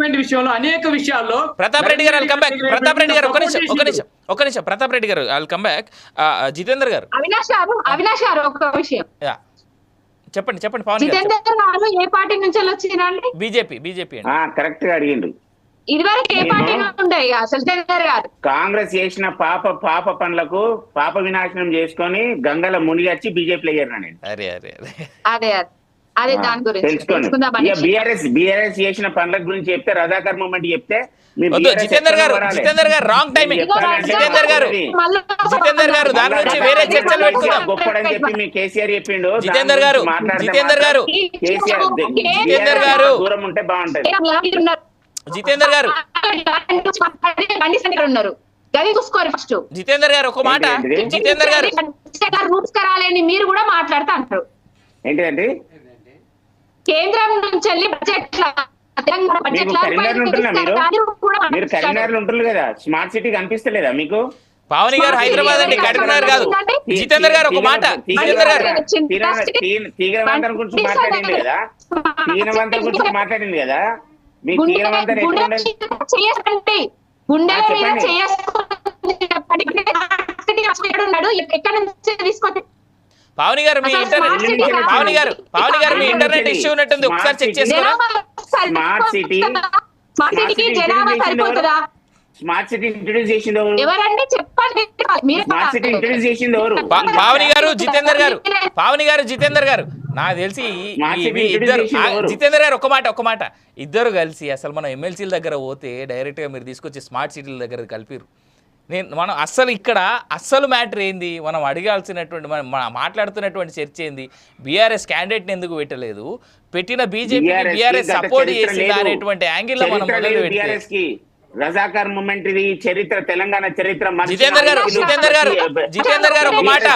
Development విషయంలో అనేక విషయాల్లో ప్రతాప్ రెడ్డి గారు ప్రతాప్ రెడ్డి గారు ఒక నిమిషం ప్రతాప్ రెడ్డి గారు కమ్ బ్యాక్. జితేందర్ గారు అవినాష్ గారు ఒక విషయం చెప్పండి పవన్ జితేందర్ గారు ఏ పార్టీ నుంచి వచ్చిందండి? బీజేపీ అండి. కరెక్ట్ గా అడిగిండు. ఇదివరకు ఏ పార్టీ ఉండే జితేందర్ గారు? కాంగ్రెస్ చేసిన పాప పనులకు పాప వినాశనం చేసుకొని గంగల మునిగచ్చి బీజేపీలో అయ్యారు. నేను అదే దాని గురించి తెలుసుకోండి. బీఆర్ఎస్ చేసిన పనుల గురించి చెప్తే రజాకర్ మూమెంట్ చెప్తే జితేందర్ గారు రాంగ్ టైమింగ్. జితేందర్ గారు దాని గురించి వేరే చర్చలు పెట్టుకుందాం. గొప్పడని చెప్పి మీ కేసీఆర్ చెప్పిండు. జితేందర్ గారు కేసీఆర్ దూరం ఉంటే బాగుంటది. జితేందర్ గారు ఉన్నారు గది చూసుకోరు. ఫస్ట్ జితేందర్ గారు ఒక మాట. జితేందర్ గారు రూట్స్ కరాలని మీరు కూడా మాట్లాడుతూ అంటారు. ఏంటిదండి? కేంద్రం నుంచి వెళ్ళి బడ్జెట్ కరీంనగర్ ఉంటున్నా మీరు కరీంనగర్ ఉంటున్నారు కదా, స్మార్ట్ సిటీ కనిపిస్తలేదా మీకు? పావని గారు హైదరాబాద్ అండి, కరీంనగర్ కాదు. జితేందర్ గారు ఒక మాట. తీగరవంతరం గురించి మాట్లాడింది కదా, తీగరవంతరం గురించి మాట్లాడింది కదా. మీ తీగరవంతరం ఎక్కడ నుంచి తీసుకొచ్చి పావని గారు మీ ఇంటర్నెట్ ఇష్యూ ఉన్నట్టుంది, ఒకసారి చెక్ చేసుకోరా? స్మార్ట్ సిటీ ఇంట్రొడ్యూస్ చేసింది ఎవరండి చెప్పండి. పావని గారు జితేందర్ గారు నాకు తెలిసి ఇద్దరు జితేందర్ గారు ఒక మాట ఇద్దరు కలిసి అసలు మనం ఎమ్మెల్సీల దగ్గర పోతే డైరెక్ట్ గా మీరు తీసుకొచ్చి స్మార్ట్ సిటీల దగ్గర కలిపిరు. మనం అస్సలు మ్యాటర్ ఏంది, మనం అడగాల్సినటువంటి మనం మాట్లాడుతున్నటువంటి చర్చ ఏంది, బీఆర్ఎస్ క్యాండిడేట్ని ఎందుకు పెట్టలేదు, పెట్టిన బీఆర్ఎస్ సపోర్ట్ చేసింది అనేటువంటి యాంగిల్ లో మనం మొదలు పెట్టి రజాకార్ మూమెంట్ ఇది చరిత్ర, తెలంగాణ చరిత్ర. జితేందర్ గారు ఒక మాట.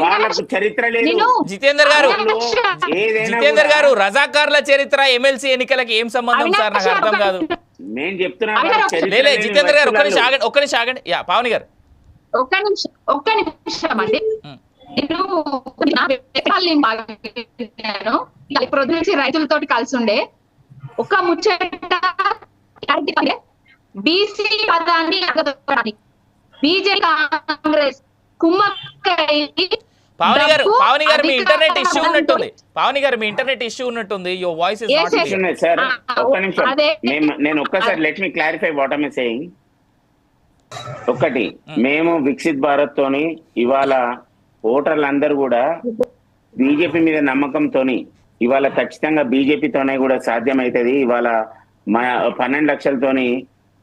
వాళ్ళకు చరిత్ర లేదు. జితేందర్ గారు రజాకార్ల చరిత్ర ఎమ్మెల్సీ ఎన్నికలకి ఏం సంబంధం సార్? నాకు అర్థం కాదు. నేను చెప్తున్నా జితేందర్ గారు ఒక్క నిమిషం ఆగండి. పావని గారు ఒక్క నిమిషం అండి. నేను రైతులతో కలిసి ఉండే ఒక ముచ్చట బీసీ పదాన్ని బీజేపీ కాంగ్రెస్ పావని గారు మీ ఇంటర్నెట్ ఇష్యూ ఉన్నట్టుంది. Your voice is not clear. Sir ఒక్క నిమిషం, నేను ఒక్కసారి let me clarify what I am saying. ఒకటి, మేము వికసిత్ భారత్ తోని ఇవాళ ఓటర్లందరూ కూడా బీజేపీ మీద నమ్మకంతోని ఇవాళ ఖచ్చితంగా బీజేపీతోనే కూడా సాధ్యమవుతుంది. ఇవాళ 12 లక్షలతోని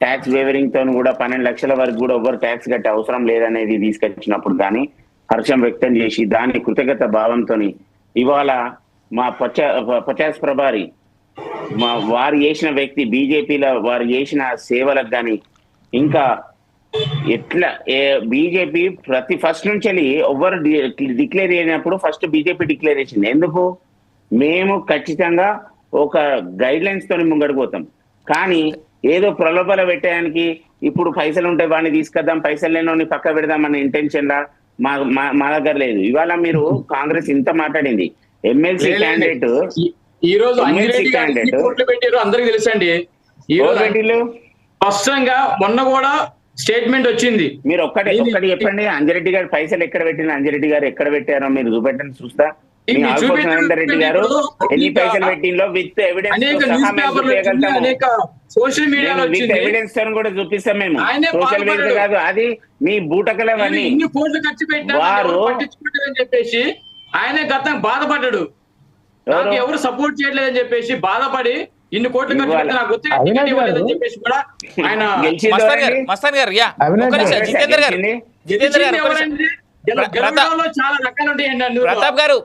ట్యాక్స్ వేవరింగ్ తోని కూడా 12 లక్షల వరకు కూడా ఎవరు ట్యాక్స్ కట్టే అవసరం లేదనేది తీసుకొచ్చినప్పుడు దాన్ని హర్షం వ్యక్తం చేసి దాని కృతజ్ఞత భావంతో ఇవాళ మా పచాస్ ప్రభారి వారు చేసిన వ్యక్తి బీజేపీలో వారు చేసిన సేవలకు కానీ ఇంకా ఎట్లా బీజేపీ ప్రతి ఫస్ట్ నుంచి ఎవరు డిక్లేర్ అయినప్పుడు ఫస్ట్ బీజేపీ డిక్లేర్ చేసింది. ఎందుకు? మేము ఖచ్చితంగా ఒక గైడ్ లైన్స్ తోని ముంగడిపోతాం. కానీ ఏదో ప్రలోభాల పెట్టడానికి ఇప్పుడు పైసలు ఉంటే వాడిని తీసుకొద్దాం, పైసలు లేని పక్క పెడదాం అనే ఇంటెన్షన్ లా మా దగ్గర లేదు. ఇవాళ మీరు కాంగ్రెస్ ఇంత మాట్లాడింది, ఎమ్మెల్సీ క్యాండిడేట్ ఈ రోజు పెట్టారు అందరికి తెలుసండి. ఈ రోజు స్పష్టంగా మొన్న కూడా స్టేట్మెంట్ వచ్చింది. మీరు ఒక్కటి చెప్పండి, అంజిరెడ్డి గారు పైసలు ఎక్కడ పెట్టిన, అంజిరెడ్డి గారు ఎక్కడ పెట్టారో మీరు చూపెట్టండి చూస్తా. రెడ్డి గారు ఎన్ని పైసలు పెట్టిందో విత్ ఎవిడెన్స్ సోషల్ మీడియాలో ఎవిడెన్స్ కూడా చూపిస్తాం మేము. సోషల్ మీడియా కాదు, అది మీ బూటకలవన్నీ. ఇన్ని కోట్లు ఖర్చు పెట్టారు పట్టించుకుంటారని చెప్పేసి ఆయనే గతం బాధపడ్డాడు. నాకు ఎవరు సపోర్ట్ చేయట్లేదని చెప్పేసి బాధపడి ఇన్ని కోట్లు ఖర్చు పెట్టి నాకు గుర్తు చెప్పేసి కూడా ఆయన మస్తాన్ గారు చాలా రకాలు ఉంటాయండి. ప్రతాప్ గారు